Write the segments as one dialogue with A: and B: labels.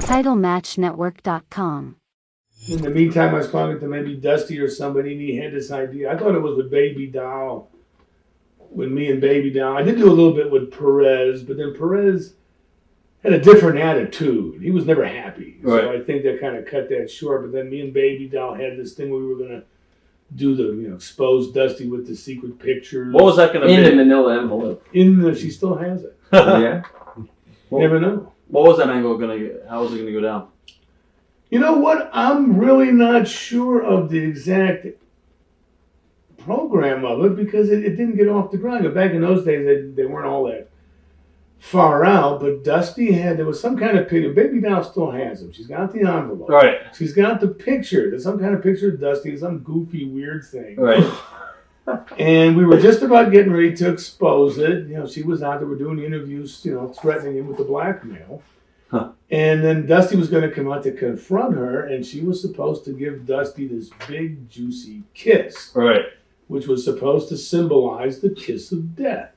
A: TitleMatchNetwork.com.
B: In the meantime, I was talking to maybe Dusty or somebody, and he had this idea. I thought it was with Baby Doll, with me and Baby Doll. I did do a little bit with Perez, but then Perez had a different attitude. He was never happy.
C: Right.
B: So I think that kind of cut that short. But then me and Baby Doll had this thing where we were going to do the, expose Dusty with the secret pictures.
C: What was that going to be?
D: In the manila envelope.
B: She still has it.
D: Yeah.
B: You never know.
C: What was that angle going to, how was it going to go down?
B: You know what? I'm really not sure of the exact program of it because it didn't get off the ground. Back in those days, they weren't all that far out, but Dusty there was some kind of picture. Baby Doll still has them. She's got the envelope.
C: Right.
B: She's got the picture. There's some kind of picture of Dusty, some goofy, weird thing.
C: Right.
B: And we were just about getting ready to expose it. She was out there, we're doing interviews, threatening him with the blackmail.
C: Huh.
B: And then Dusty was going to come out to confront her, and she was supposed to give Dusty this big, juicy kiss.
C: Right.
B: Which was supposed to symbolize the kiss of death.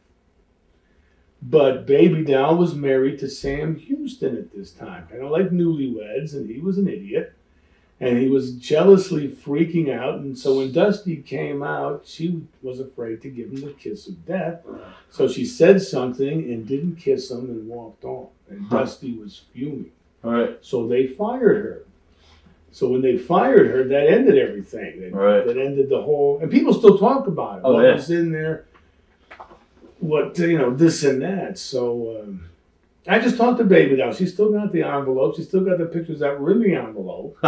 B: But Baby Doll was married to Sam Houston at this time, kind of like newlyweds, and he was an idiot. And he was jealously freaking out. And so when Dusty came out, she was afraid to give him the kiss of death. So she said something and didn't kiss him and walked off. And Dusty was fuming.
C: All right.
B: So they fired her. So when they fired her, that ended everything. That ended the whole... And people still talk about it. What was in there? What, this and that. So I just talked to Baby Doll. She's still got the envelope. She's still got the pictures that were in the envelope.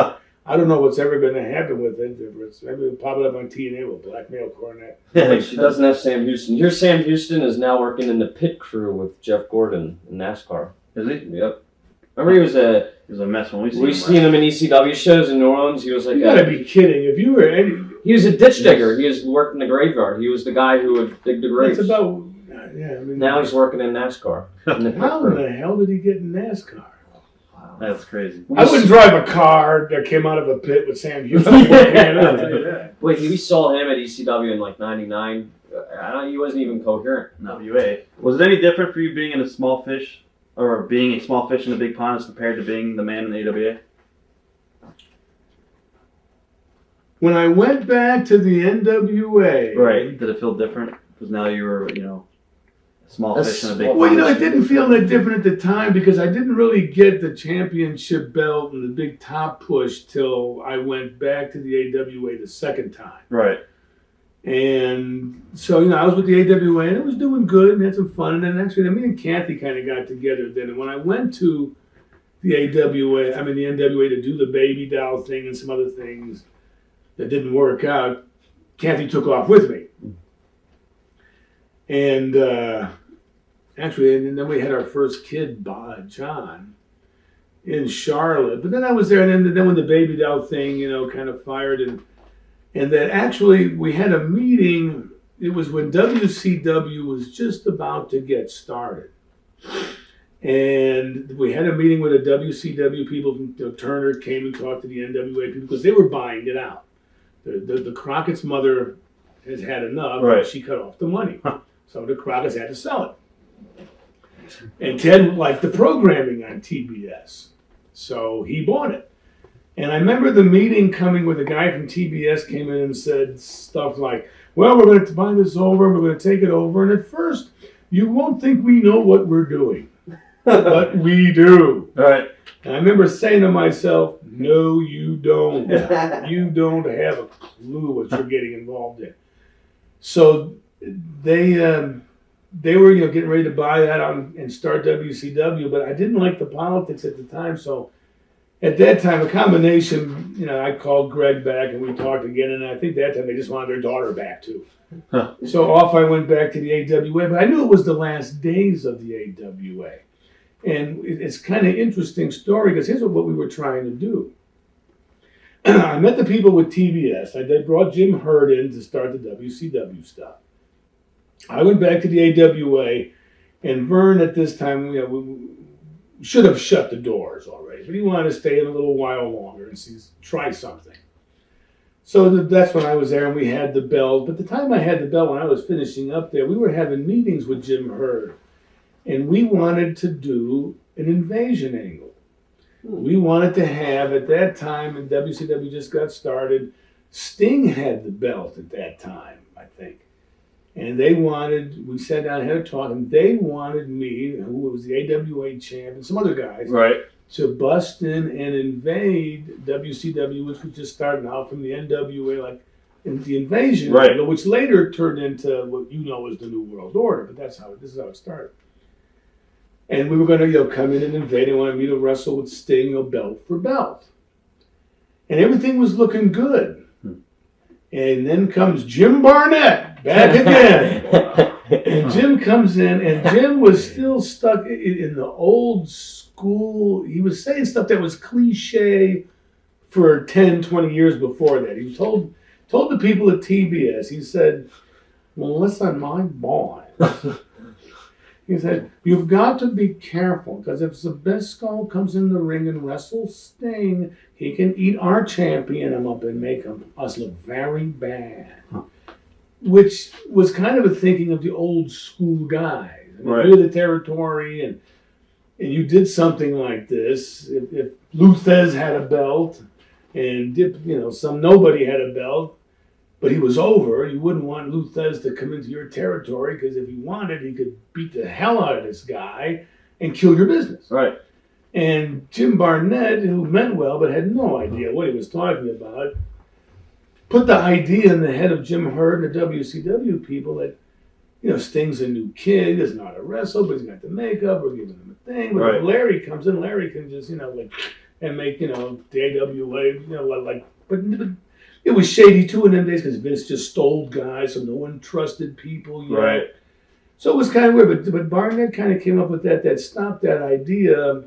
B: I don't know what's ever going to happen with it. Maybe it'll pop it up on TNA with blackmail Cornet.
D: But she doesn't have Sam Houston. Your Sam Houston is now working in the pit crew with Jeff Gordon in NASCAR.
C: Is he?
D: Yep. Remember he was a
C: mess when
D: we seen him in ECW shows in New Orleans. He was like
B: you gotta be kidding. If you were
D: he was a ditch digger. He was working the graveyard. He was the guy who would dig the graves.
B: That's about
D: now he's working in NASCAR.
B: How in the hell did he get in NASCAR?
C: That's crazy.
B: I wouldn't drive a car that came out of a pit with Sam Houston.
D: Wait, we saw him at ECW in like '99. He wasn't even coherent.
C: NWA. Was it any different for you being in a small fish, or being a small fish in a big pond as compared to being the man in the AWA?
B: When I went back to the NWA,
C: right? Did it feel different? Because now you were, small fish in a big pond.
B: Well, it didn't feel that different at the time because I didn't really get the championship belt and the big top push till I went back to the AWA the second time.
C: Right.
B: And so, I was with the AWA and it was doing good and had some fun. And then actually, me and Kathy kind of got together then. And when I went to the NWA to do the Baby Doll thing and some other things that didn't work out, Kathy took off with me. And and then we had our first kid, John, in Charlotte. But then I was there, and then when the Baby Doll thing, kind of fired, and then actually we had a meeting. It was when WCW was just about to get started, and we had a meeting with the WCW people. Turner came and talked to the NWA people because they were buying it out. The Crockett's mother has had enough, and she cut off the money. So the Crockett's had to sell it. And Ted liked the programming on TBS. So he bought it. And I remember the meeting coming where the guy from TBS came in and said stuff like, well, we're going to buy this over, we're going to take it over. And at first, you won't think we know what we're doing. But we do.
C: Right.
B: And I remember saying to myself, no, you don't. You don't have a clue what you're getting involved in. So they were getting ready to buy that out and start WCW, but I didn't like the politics at the time. So at that time, a combination, I called Greg back and we talked again, and I think that time they just wanted their daughter back too. Huh. So off I went back to the AWA, but I knew it was the last days of the AWA. And it's kind of interesting story because here's what we were trying to do. I met the people with TBS. They brought Jim Herd in to start the WCW stuff. I went back to the AWA, and Vern at this time, we should have shut the doors already, but he wanted to stay in a little while longer and try something. So that's when I was there, and we had the belt. But the time I had the belt, when I was finishing up there, we were having meetings with Jim Herd, and we wanted to do an invasion angle. We wanted to have, at that time, and WCW just got started, Sting had the belt at that time, I think. And we sat down and had a talk, and they wanted me, who was the AWA champ, and some other guys,
C: Right.
B: to bust in and invade WCW, which was just starting out from the NWA, like in the invasion,
C: Right.
B: which later turned into what you know as the New World Order. But this is how it started. And we were going to come in and invade. They wanted me to wrestle with Sting, belt for belt, and everything was looking good. And then comes Jim Barnett back again. And Jim comes in, and Jim was still stuck in the old school. He was saying stuff that was cliche for 10, 20 years before that. He told the people at TBS, he said, well, listen, my boy. He said, you've got to be careful, because if Zbyszko comes in the ring and wrestles Sting, he can eat our champion him up and make us look very bad. Which was kind of a thinking of the old school guys. I mean,
C: Right.
B: If you're the territory and you did something like this, if Lou Thez had a belt and some nobody had a belt, but he was over, you wouldn't want Lou Thez to come into your territory, because if he wanted, he could beat the hell out of this guy and kill your business.
C: Right.
B: And Jim Barnett, who meant well but had no idea what he was talking about, put the idea in the head of Jim Herd and the WCW people that, Sting's a new kid, he doesn't know how to wrestle, but he's got the makeup, we're giving him a thing. But
C: Right.
B: if Larry comes in, Larry can just, and make, the AWA, but it was shady too in them days, because Vince just stole guys, so no one trusted people yet.
C: Right.
B: So it was kind of weird, but Barnett kind of came up with that stopped that idea.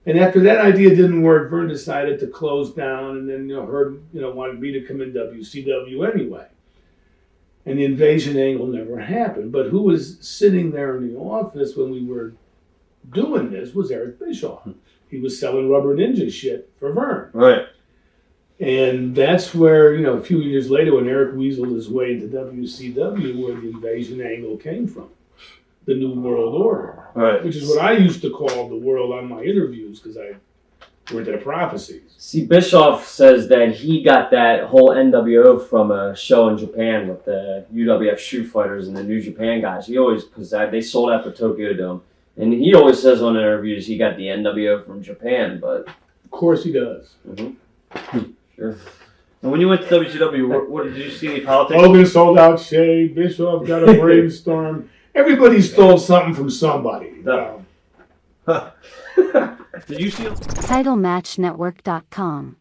B: And after that idea didn't work, Vern decided to close down, and then Herd wanted me to come in WCW anyway. And the invasion angle never happened. But who was sitting there in the office when we were doing this was Eric Bischoff. He was selling Rubber Ninja shit for Vern.
C: Right.
B: And that's where, a few years later, when Eric weaseled his way into WCW, where the invasion angle came from. The New World Order.
C: Right.
B: Which is what I used to call the world on my interviews, because I worked at prophecies.
D: See, Bischoff says that he got that whole NWO from a show in Japan with the UWF Street Fighters and the New Japan guys. Because they sold out the Tokyo Dome. And he always says on interviews he got the NWO from Japan, but...
B: Of course he does.
D: Mm-hmm. Sure.
C: And when you went to WCW, what did you see any politics?
B: Hogan sold out Shea, Bischoff got a brainstorm. Everybody stole something from somebody.
C: Did you see?
A: TitleMatchNetwork.com